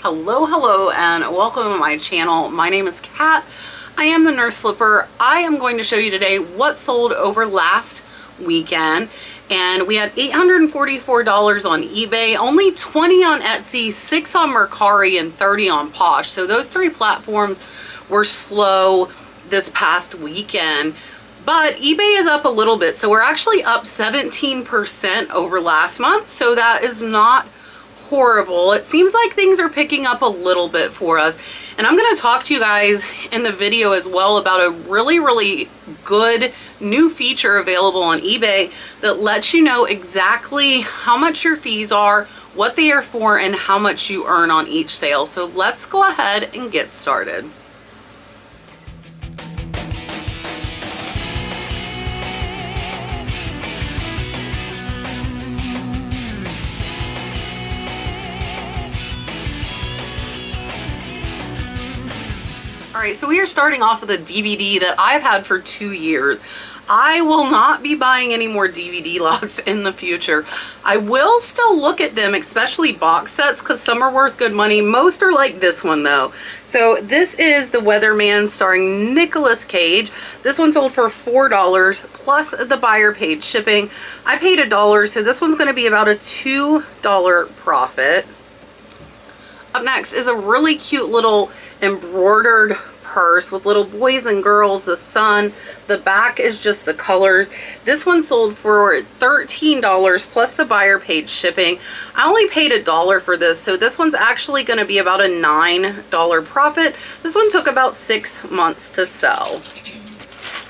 Hello, and welcome to my channel. My name is Kat. I am the Nurse Flipper. I am going to show you today what sold over last weekend. And we had $844 on eBay, only 20 on Etsy, 6 on Mercari, and 30 on Posh. So those three platforms were slow this past weekend. But eBay is up a little bit. So we're actually up 17% over last month. So that is not horrible. It seems like things are picking up a little bit for us, and I'm going to talk to you guys in the video as well about a really good new feature available on eBay that lets you know exactly how much your fees are, what they are for, and how much you earn on each sale. So let's go ahead and get started. Alright, so we are starting off with a DVD that I've had for 2 years. I will not be buying any more DVD lots in the future. I will still look at them, especially box sets, because some are worth good money. Most are like this one though. So this is The Weatherman starring Nicolas Cage. This one sold for $4 plus the buyer paid shipping. I paid $1, so this one's going to be about a $2 profit. Up next is a really cute little embroidered purse with little boys and girls, the sun. The back is just the colors. This one sold for $13 plus the buyer paid shipping. I only paid $1 for this, so this one's actually going to be about a $9 profit. This one took about 6 months to sell.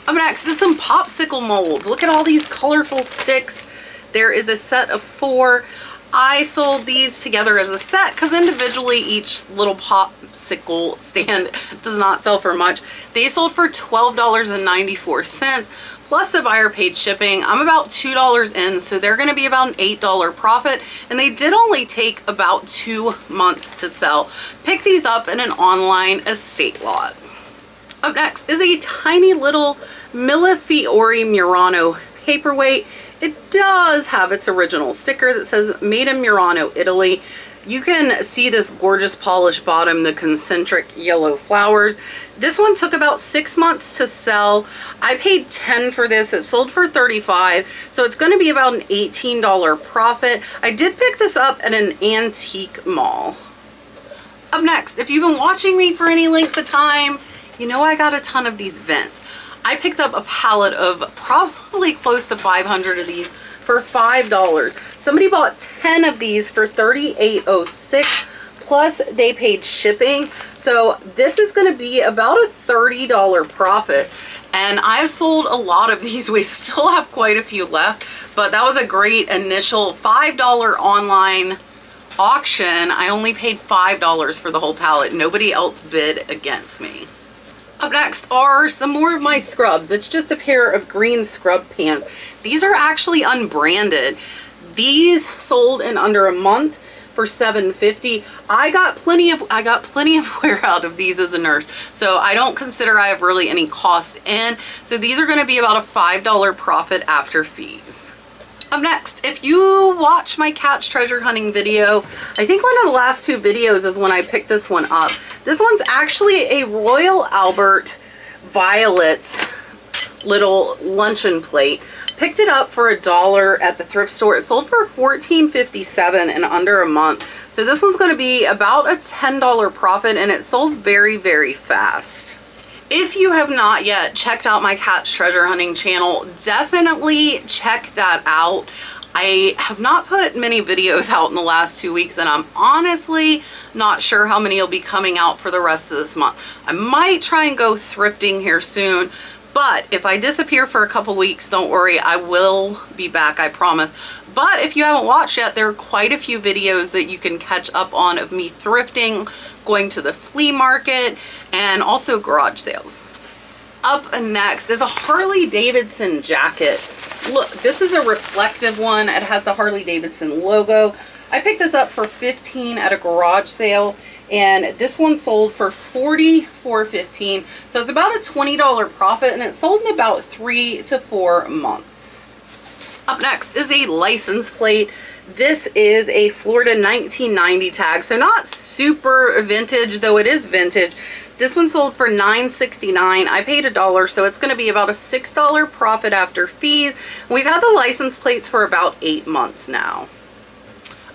Up next is some popsicle molds. Look at all these colorful sticks. There is a set of 4. I sold these together as a set because individually each little popsicle stand does not sell for much. They sold for $12.94 plus the buyer paid shipping. I'm about $2 in, so they're going to be about an $8 profit, and they did only take about 2 months to sell. Pick these up in an online estate lot. Up next is a tiny little Millefiori Murano paperweight. It does have its original sticker that says made in Murano, Italy. You can see this gorgeous polished bottom, the concentric yellow flowers. This one took about 6 months to sell. I paid $10 for this. It sold for $35, so it's going to be about an $18 profit. I did pick this up at an antique mall. Up next, if you've been watching me for any length of time, you know I got a ton of these vents. I picked up a pallet of probably close to 500 of these for $5. Somebody bought 10 of these for $38.06 plus they paid shipping. So this is going to be about a $30 profit. And I've sold a lot of these. We still have quite a few left, but that was a great initial $5 online auction. I only paid $5 for the whole pallet. Nobody else bid against me. Up next are some more of my scrubs. It's just a pair of green scrub pants. These are actually unbranded. These sold in under a month for $7.50. I got plenty of wear out of these as a nurse, so I don't consider I have really any cost in. So these are going to be about a $5 profit after fees. Up next, if you watch my cat's treasure hunting video, I think one of the last 2 videos is when I picked this one up. This one's actually a Royal Albert Violet's little luncheon plate. Picked it up for $1 at the thrift store. It sold for $14.57 in under a month. So this one's going to be about a $10 profit, and it sold very fast. If you have not yet checked out my cat's treasure hunting channel, definitely check that out. I have not put many videos out in the last 2 weeks, and I'm honestly not sure how many will be coming out for the rest of this month. I might try and go thrifting here soon, but if I disappear for a couple weeks, don't worry, I will be back, I promise. But if you haven't watched yet, there are quite a few videos that you can catch up on of me thrifting, going to the flea market, and also garage sales. Up next is a Harley Davidson jacket. Look, this is a reflective one. It has the Harley Davidson logo. I picked this up for $15 at a garage sale, and this one sold for $44.15. So it's about a $20 profit, and it sold in about 3 to 4 months. Up next is a license plate. This is a Florida 1990 tag, so not super vintage, though it is vintage. This one sold for $9.69. I paid $1, so it's going to be about a $6 profit after fees. We've had the license plates for about 8 months now.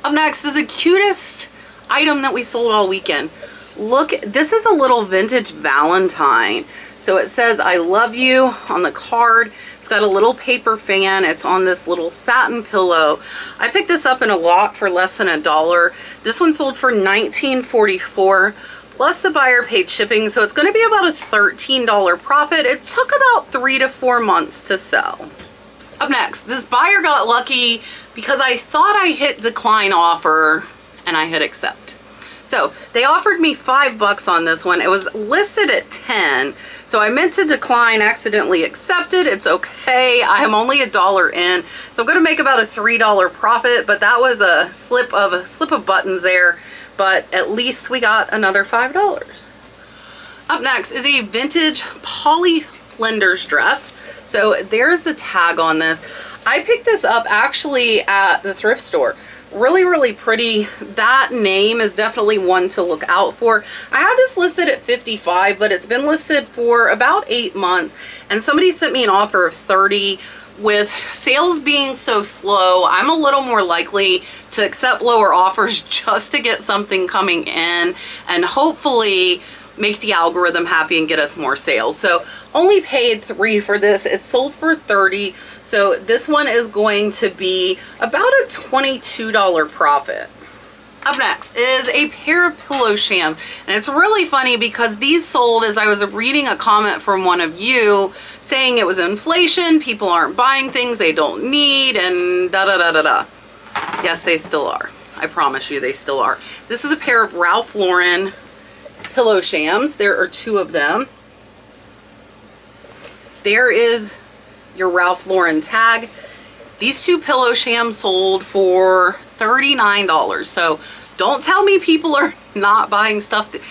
Up next is the cutest item that we sold all weekend. Look, this is a little vintage Valentine. So it says I love you on the card. It's got a little paper fan. It's on this little satin pillow. I picked this up in a lot for less than $1. This one sold for $19.44. Plus the buyer paid shipping, so it's going to be about a $13 profit. It took about 3 to 4 months to sell. Up next, this buyer got lucky because I thought I hit decline offer and I hit accept. So they offered me $5 on this one. It was listed at 10, so I meant to decline, accidentally accepted. It's okay. I am only $1 in, so I'm going to make about a $3 profit. But that was a slip of buttons there. But at least we got another $5. Up next is a vintage Polly Flinders dress. So there's the tag on this. I picked this up actually at the thrift store. Really pretty. That name is definitely one to look out for. I had this listed at $55, but it's been listed for about 8 months, and somebody sent me an offer of $30. With sales being so slow, I'm a little more likely to accept lower offers just to get something coming in and hopefully make the algorithm happy and get us more sales. So only paid $3 for this. It sold for $30. So this one is going to be about a $22 profit. Up next is a pair of pillow shams, and it's really funny because these sold as I was reading a comment from one of you saying it was inflation, people aren't buying things they don't need, and da-da-da-da-da. Yes, they still are. I promise you they still are. This is a pair of Ralph Lauren pillow shams. There are 2 of them. There is your Ralph Lauren tag. These 2 pillow shams sold for $39. So don't tell me people are not buying stuff that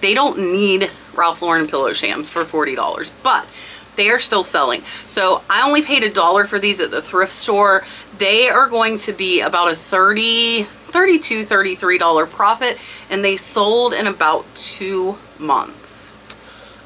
they don't need Ralph Lauren pillow shams for $40, but they are still selling. So I only paid $1 for these at the thrift store. They are going to be about a $32, $33 profit, and they sold in about 2 months.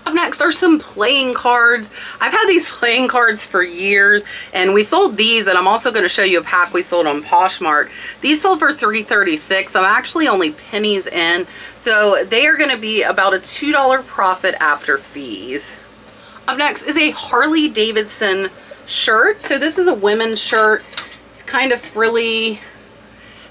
Up next are some playing cards. I've had these playing cards for years, and we sold these, and I'm also going to show you a pack we sold on Poshmark. These sold for $3.36. I'm actually only pennies in, so they are going to be about a $2 profit after fees. Up next is a Harley Davidson shirt. So this is a women's shirt. It's kind of frilly,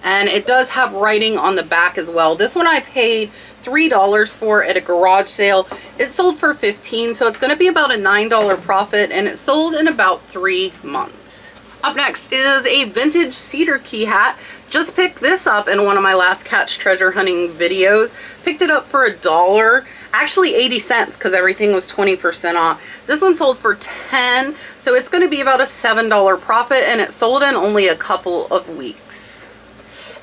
and it does have writing on the back as well. This one I paid $3 for at a garage sale. It sold for $15, so it's going to be about a $9 profit, and it sold in about 3 months. Up next is a vintage cedar key hat. Just picked this up in one of my last catch treasure hunting videos. Picked it up for $1, actually 80 cents because everything was 20% off. This one sold for $10, so it's going to be about a $7 profit, and it sold in only a couple of weeks.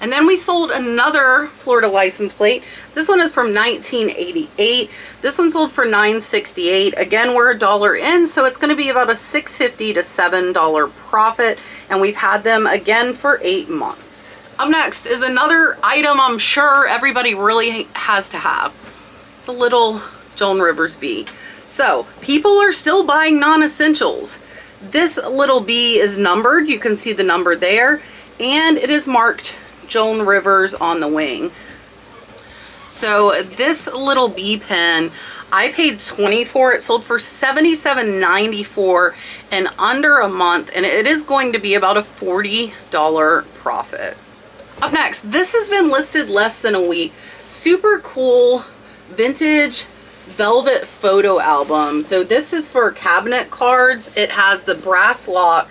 And then we sold another Florida license plate. This one is from 1988. This one sold for $9.68. Again, we're $1 in, so it's going to be about a $6.50 to $7 profit. And we've had them again for 8 months. Up next is another item I'm sure everybody really has to have. It's a little Joan Rivers bee. So people are still buying non-essentials. This little bee is numbered. You can see the number there. And it is marked Joan Rivers on the wing. So this little bee pen, I paid $20 for. It sold for $77.94 in under a month, and it is going to be about a $40 profit. Up next, this has been listed less than a week. Super cool vintage velvet photo album. So this is for cabinet cards. It has the brass lock.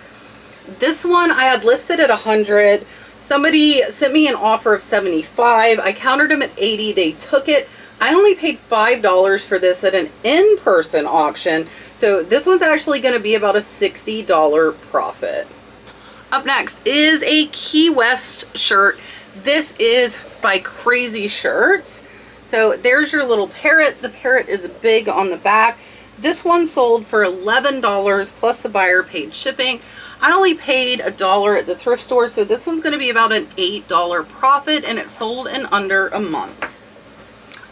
This one I had listed at 100. Somebody sent me an offer of 75. I countered them at 80. They took it. I only paid $5 for this at an in-person auction. So this one's actually going to be about a $60 profit. Up next is a Key West shirt. This is by Crazy Shirts. So there's your little parrot. The parrot is big on the back. This one sold for $11 plus the buyer paid shipping. I only paid $1 at the thrift store, so this one's going to be about an $8 profit, and it sold in under a month.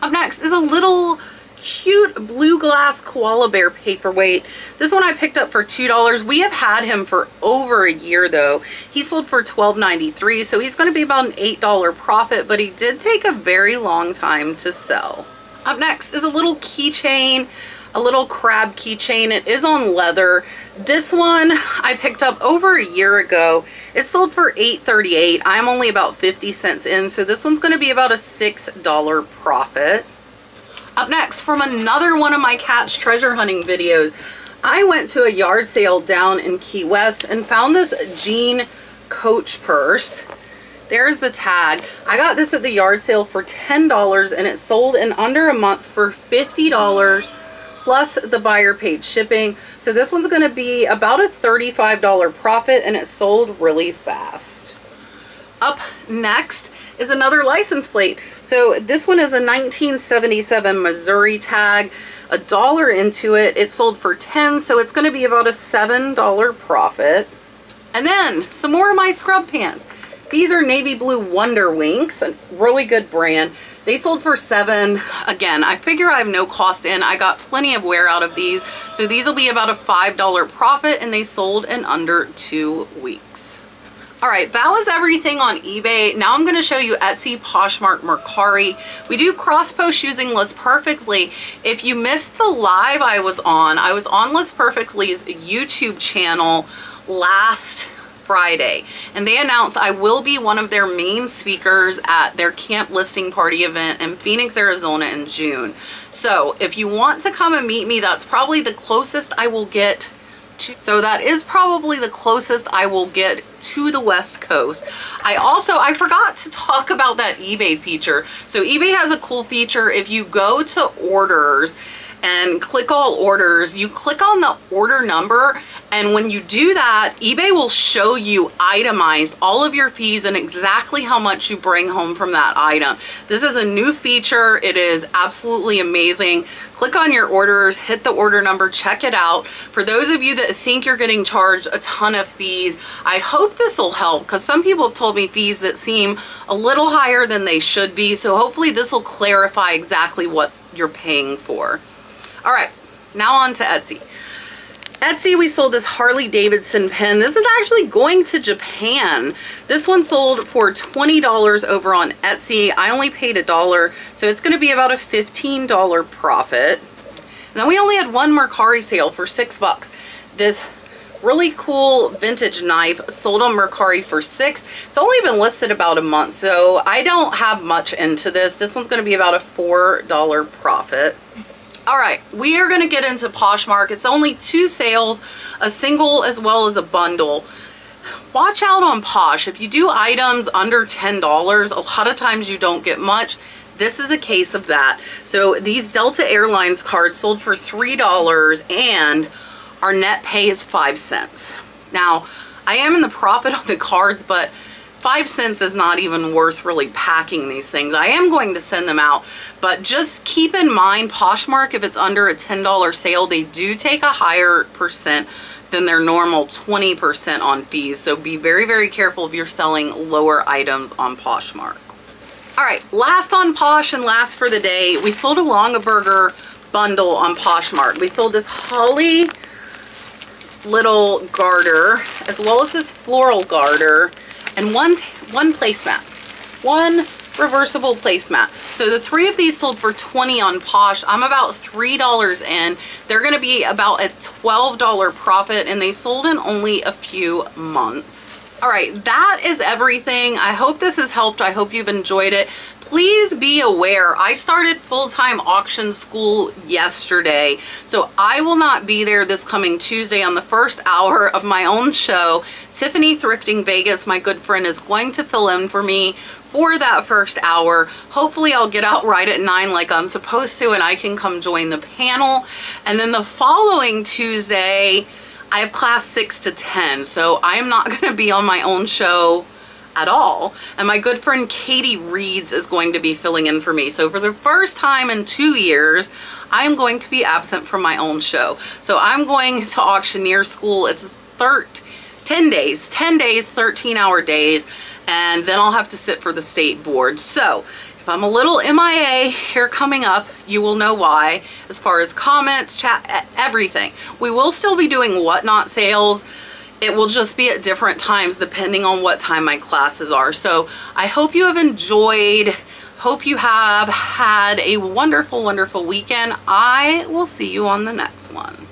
Up next is a little cute blue glass koala bear paperweight. This one I picked up for $2. We have had him for over a year though. He sold for $12.93, so he's going to be about an $8 profit, but he did take a very long time to sell. Up next is a little keychain, a little crab keychain. It is on leather. This one I picked up over a year ago. It sold for $8.38. I'm only about 50 cents in, so this one's going to be about a $6 profit. Up next, from another one of my catch treasure hunting videos, I went to a yard sale down in Key West and found this jean Coach purse. There's the tag. I got this at the yard sale for $10, and it sold in under a month for $50 plus the buyer paid shipping. So this one's going to be about a $35 profit, and it sold really fast. Up next is another license plate. So this one is a 1977 Missouri tag, $1 into it. It sold for $10, so it's going to be about a $7 profit. And then some more of my scrub pants. These are navy blue Wonder Winks, a really good brand. They sold for $7. Again, I figure I have no cost in. I got plenty of wear out of these, so these will be about a $5 profit, and they sold in under 2 weeks. All right, that was everything on eBay. Now I'm going to show you Etsy, Poshmark, Mercari. We do cross post using List Perfectly. If you missed the live I was on List Perfectly's YouTube channel last Friday, and they announced I will be one of their main speakers at their camp listing party event in Phoenix, Arizona in June. So if you want to come and meet me, that's probably the closest I will get to. So that is probably the closest I will get to the West Coast. I forgot to talk about that eBay feature. So eBay has a cool feature. If you go to orders and click all orders, you click on the order number, and when you do that, eBay will show you itemized all of your fees and exactly how much you bring home from that item. This is a new feature. It is absolutely amazing. Click on your orders, hit the order number, check it out. For those of you that think you're getting charged a ton of fees, I hope this will help, because some people have told me fees that seem a little higher than they should be. So hopefully this will clarify exactly what you're paying for. All right, now on to Etsy. Etsy, we sold this Harley Davidson pen. This is actually going to Japan. This one sold for $20 over on Etsy. I only paid $1, so it's going to be about a $15 profit. And then we only had one Mercari sale for $6. This really cool vintage knife sold on Mercari for $6. It's only been listed about a month, so I don't have much into this. This one's going to be about a $4 profit. All right, we are going to get into Poshmark. It's only 2 sales, a single as well as a bundle. Watch out on Posh. If you do items under $10, a lot of times you don't get much. This is a case of that. So these Delta Airlines cards sold for $3, and our net pay is 5 cents. Now, I am in the profit on the cards, but 5 cents is not even worth really packing these things. I am going to send them out, but just keep in mind, Poshmark, if it's under a $10 sale, they do take a higher percent than their normal 20% on fees. So be very, very careful if you're selling lower items on Poshmark. All right, last on Posh and last for the day, we sold a Longaberger bundle on Poshmark. We sold this holly little garter, as well as this floral garter, and one placemat, one reversible placemat. So the 3 of these sold for $20 on Posh. I'm about $3 in. They're going to be about a $12 profit, and they sold in only a few months. All right, that is everything. I hope this has helped. I hope you've enjoyed it. Please be aware, I started full-time auction school yesterday, so I will not be there this coming Tuesday on the first hour of my own show. Tiffany Thrifting Vegas, my good friend, is going to fill in for me for that first hour. Hopefully I'll get out right at 9 like I'm supposed to, and I can come join the panel. And then the following Tuesday, I have class 6 to 10, so I am not going to be on my own show at all. And my good friend Katie Reeds is going to be filling in for me. So for the first time in 2 years, I am going to be absent from my own show. So I'm going to auctioneer school. It's 10 days, 13-hour days, and then I'll have to sit for the state board. So if I'm a little MIA here coming up, you will know why, as far as comments, chat, everything. We will still be doing whatnot sales. It will just be at different times depending on what time my classes are. So I hope you have enjoyed. Hope you have had a wonderful, wonderful weekend. I will see you on the next one.